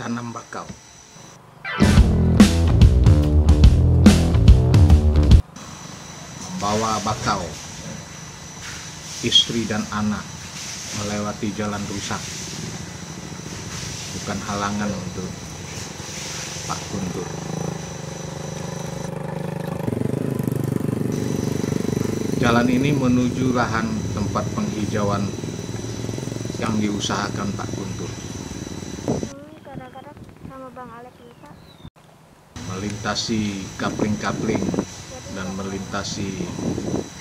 tanam bakau. Membawa bakau, istri dan anak melewati jalan rusak bukan halangan untuk Pak Guntur. Jalan ini menuju lahan tempat penghijauan yang diusahakan Pak Guntur. Kadang-kadang sama Bang Alek ini, Pak. Melintasi kapling-kapling dan melintasi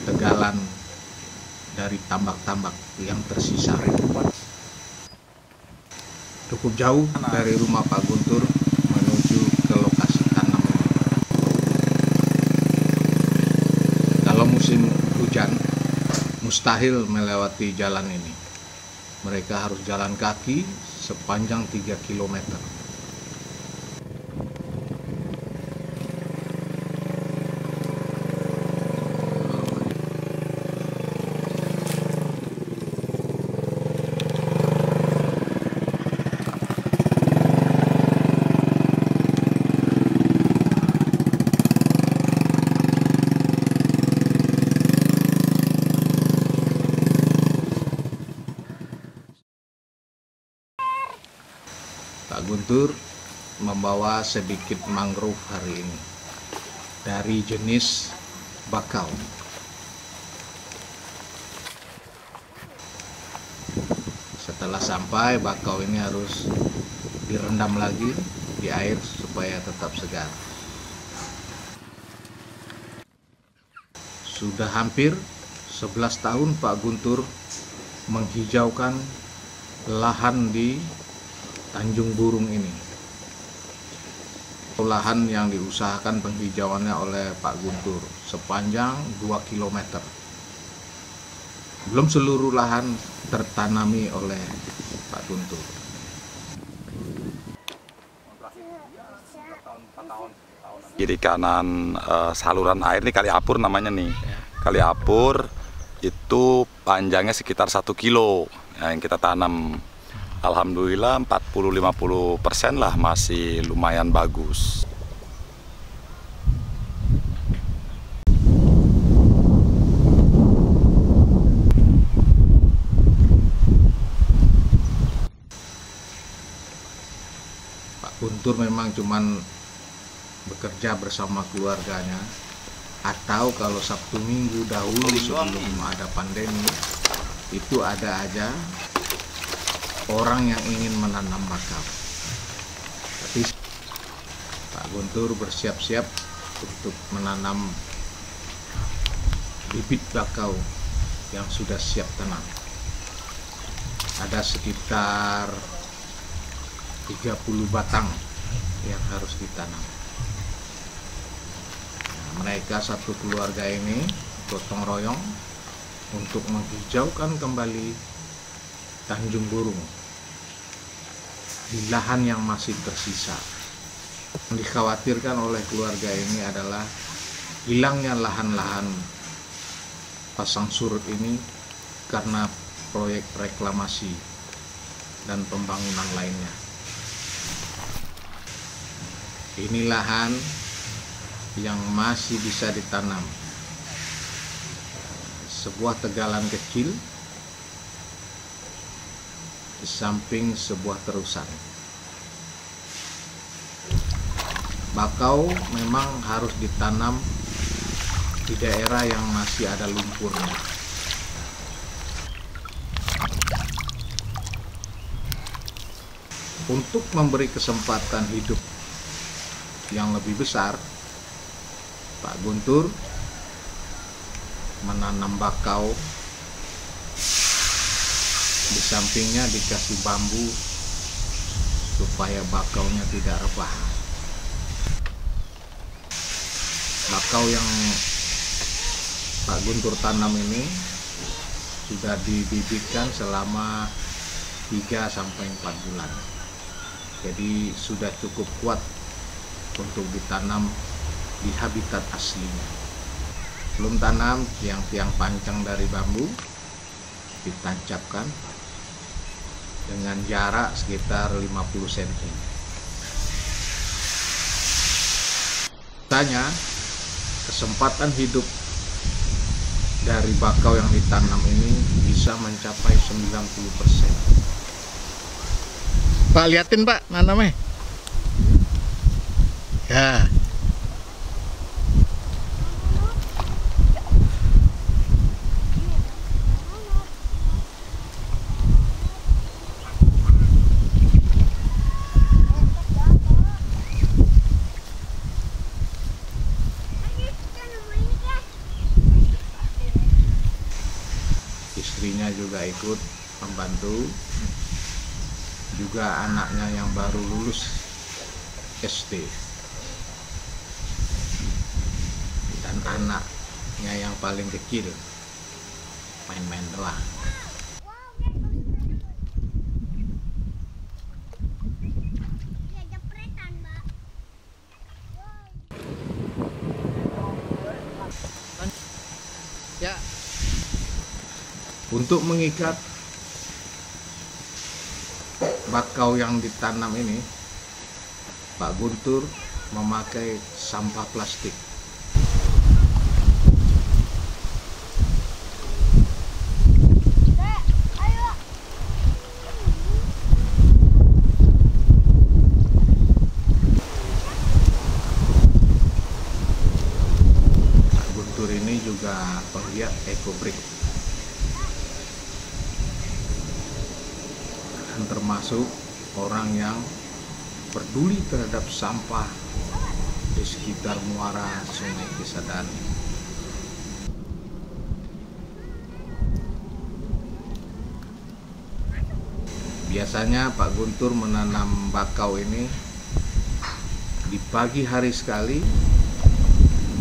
tegalan dari tambak-tambak yang tersisa. Cukup jauh dari rumah Pak Guntur menuju ke lokasi tanam. Kalau musim hujan, mustahil melewati jalan ini. Mereka harus jalan kaki sepanjang 3 km. Pak Guntur membawa sedikit mangrove hari ini dari jenis bakau. Setelah sampai, bakau ini harus direndam lagi di air supaya tetap segar. Sudah hampir 11 tahun Pak Guntur menghijaukan lahan di Tanjung Burung ini. Lahan yang diusahakan penghijauannya oleh Pak Guntur sepanjang 2 km. Belum seluruh lahan tertanami oleh Pak Guntur. Kiri kanan saluran air ini Kali Apur namanya nih. Kali Apur itu panjangnya sekitar 1 kilo yang kita tanam. Alhamdulillah 40-50% lah, masih lumayan bagus. Pak Guntur memang cuman bekerja bersama keluarganya, atau kalau Sabtu Minggu dahulu sebelum ada pandemi itu ada aja orang yang ingin menanam bakau. Tapi Pak Guntur bersiap-siap untuk menanam bibit bakau yang sudah siap tanam. Ada sekitar 30 batang yang harus ditanam. Nah, mereka satu keluarga ini gotong royong untuk menghijaukan kembali Tanjung Burung di lahan yang masih tersisa. Yang dikhawatirkan oleh keluarga ini adalah hilangnya lahan-lahan pasang surut ini karena proyek reklamasi dan pembangunan lainnya. Ini lahan yang masih bisa ditanam. Sebuah tegalan kecil di samping sebuah terusan. Bakau memang harus ditanam di daerah yang masih ada lumpurnya. Untuk memberi kesempatan hidup yang lebih besar, Pak Guntur menanam bakau. Di sampingnya dikasih bambu supaya bakaunya tidak rebah. Bakau yang Pak Guntur tanam ini sudah dibibitkan selama 3-4 bulan. Jadi sudah cukup kuat untuk ditanam di habitat aslinya. Belum tanam, tiang-tiang panjang dari bambu ditancapkan dengan jarak sekitar 50 cm. faktanya kesempatan hidup dari bakau yang ditanam ini bisa mencapai 90%. Pak, liatin Pak, nanamnya. Ya. Istrinya juga ikut membantu, juga anaknya yang baru lulus SD, dan anaknya yang paling kecil main-main doang. Ya. Untuk mengikat bakau yang ditanam ini, Pak Guntur memakai sampah plastik. Pak Guntur ini juga penggiat ekobrik, termasuk orang yang peduli terhadap sampah di sekitar muara Sungai Cisadane. Biasanya Pak Guntur menanam bakau ini di pagi hari sekali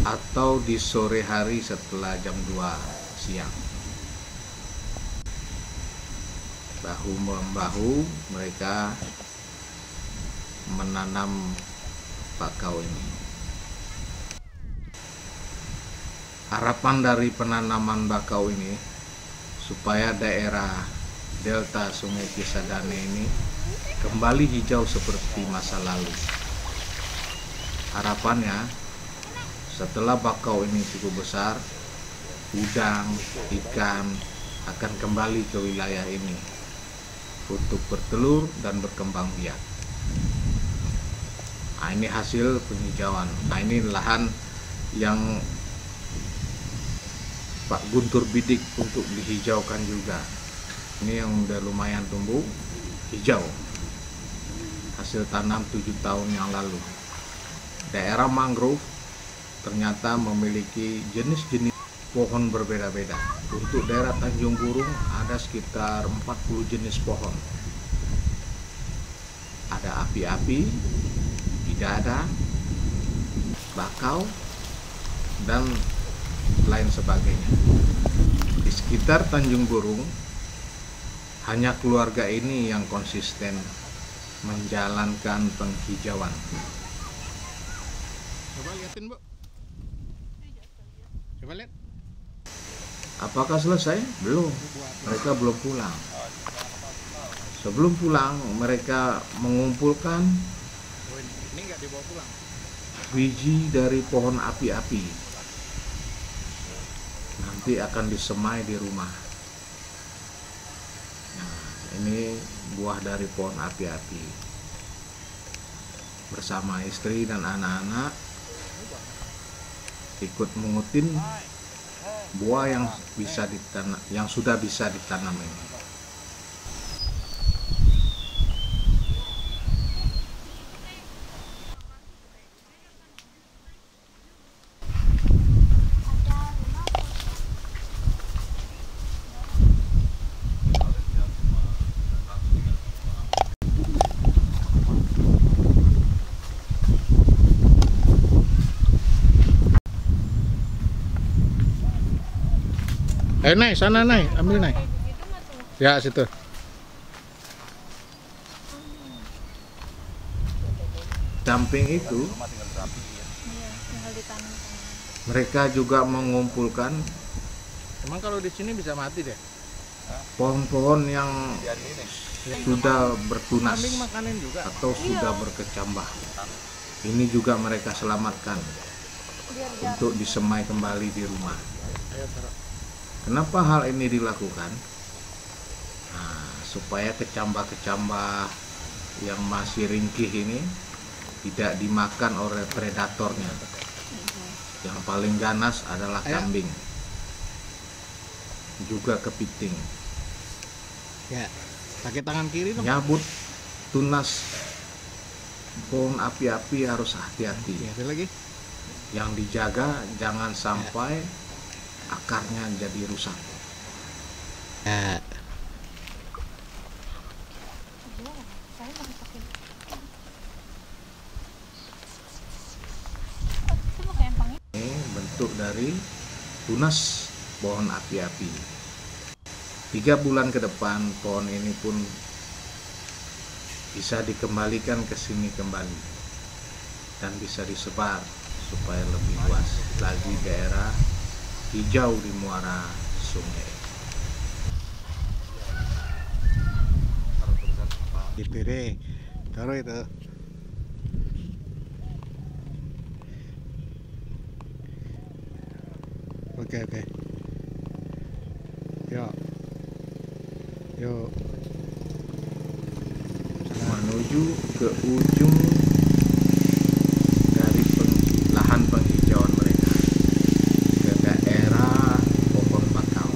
atau di sore hari setelah jam 2 siang. Bahu-membahu mereka menanam bakau ini. Harapan dari penanaman bakau ini supaya daerah delta Sungai Cisadane ini kembali hijau seperti masa lalu. Harapannya setelah bakau ini cukup besar, udang, ikan akan kembali ke wilayah ini untuk bertelur dan berkembang biak. Nah, ini hasil penghijauan. Nah, ini lahan yang Pak Guntur bidik untuk dihijaukan juga. Ini yang udah lumayan tumbuh hijau, hasil tanam 7 tahun yang lalu. Daerah mangrove ternyata memiliki jenis-jenis pohon berbeda-beda. Untuk daerah Tanjung Burung ada sekitar 40 jenis pohon. Ada api-api, bidada, bakau, dan lain sebagainya. Di sekitar Tanjung Burung hanya keluarga ini yang konsisten menjalankan penghijauan. Coba liatin, Bu. Coba lihat. Apakah selesai? Belum. Mereka belum pulang. Sebelum pulang, mereka mengumpulkan Ini nggak dibawa pulang. biji dari pohon api-api. Nanti akan disemai di rumah. Nah, ini buah dari pohon api-api. Bersama istri dan anak-anak ikut mengutin buah yang bisa ditanam, yang sudah bisa ditanam ini. Nay, sana Nay, ambil Nay. Ya, situ. Samping itu, mereka juga mengumpulkan Emang kalau di sini bisa mati deh. pohon-pohon yang sudah bertunas Kambing makanin juga. atau sudah berkecambah. Ini juga mereka selamatkan untuk disemai kembali di rumah. Ayo taruh. Kenapa hal ini dilakukan? Nah, supaya kecambah-kecambah yang masih ringkih ini tidak dimakan oleh predatornya. Yang paling ganas adalah kambing, juga kepiting. Ya, pakai tangan kiri dong. Nyabut tunas pohon api-api harus hati-hati. Ya, ada lagi. Yang dijaga jangan sampai akarnya jadi rusak. Ya. Ini bentuk dari tunas pohon api-api. 3 bulan ke depan pohon ini pun bisa dikembalikan ke sini kembali dan bisa disebar supaya lebih luas lagi daerah hijau di muara sungai. Itu deh. Taruh itu. Oke. Yuk. Menuju ke ujung dari lahan penghijauan mereka ke daerah pohon bakau.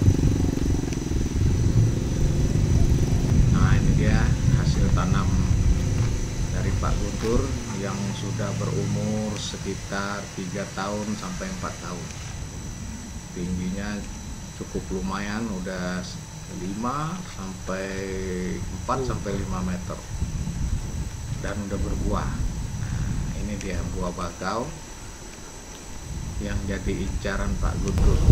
Nah, ini dia hasil tanam dari Pak Guntur yang sudah berumur sekitar 3 tahun sampai 4 tahun. Tingginya cukup lumayan, udah 4 sampai 5 meter dan udah berbuah. Nah, ini dia buah bakau yang jadi incaran Pak Guntur.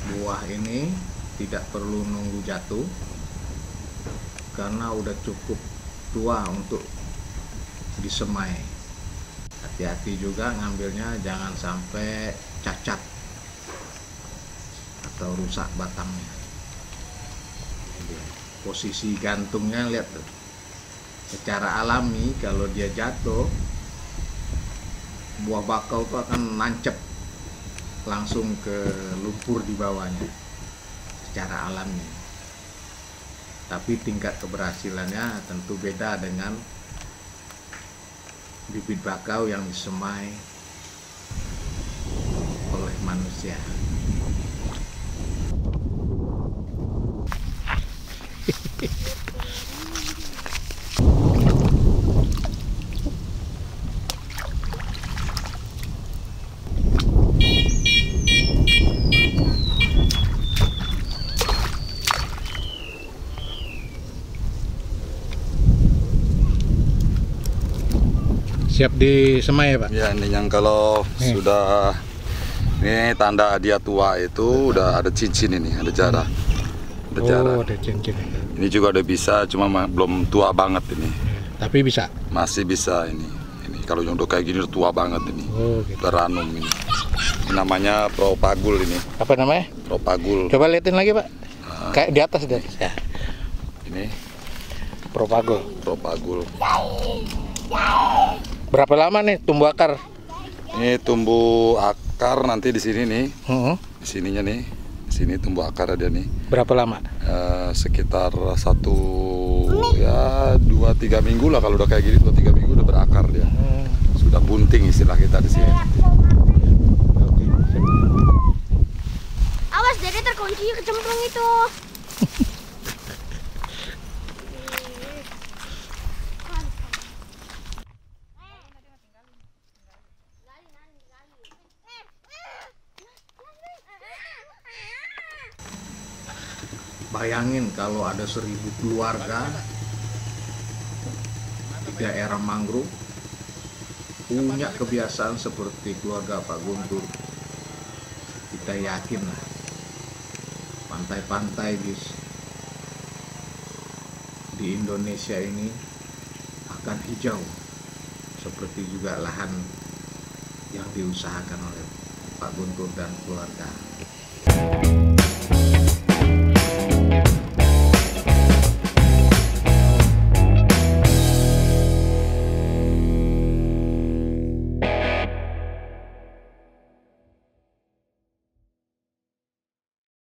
Buah ini tidak perlu nunggu jatuh karena udah cukup tua untuk disemai. Hati-hati juga ngambilnya, jangan sampai cacat atau rusak batangnya. Posisi gantungnya lihat tuh. Secara alami kalau dia jatuh, buah bakau itu akan nancep langsung ke lumpur di bawahnya secara alami. Tapi tingkat keberhasilannya tentu beda dengan bibit bakau yang disemai oleh manusia. Siap disemai ya, Pak? Ya, ini yang kalau sudah ini tanda dia tua itu udah ada cincin ini, ada jarak. Ada jarak. Oh, ada cincin. Ini juga udah bisa, cuma belum tua banget ini. Tapi bisa. Masih bisa ini. Ini kalau yang udah kayak gini udah tua banget ini. Oh, gitu. Beranum ini. Ini namanya propagul ini. Apa namanya? Propagul. Coba liatin lagi, Pak. Kayak di atas ya. Ini Propagul. propagul. Berapa lama nih tumbuh akar? Ini tumbuh akar nanti di sini nih. Di sininya nih. Di sini tumbuh akar ada nih. Berapa lama? Sekitar 2-3 minggu lah, kalau udah kayak gini 2-3 minggu udah berakar dia. Sudah bunting istilah kita di sini. Awas, Dede terkunci kecemplung itu. Bayangin kalau ada 1000 keluarga di daerah mangrove punya kebiasaan seperti keluarga Pak Guntur. Kita yakin lah pantai-pantai di di Indonesia ini akan hijau seperti juga lahan yang diusahakan oleh Pak Guntur dan keluarga.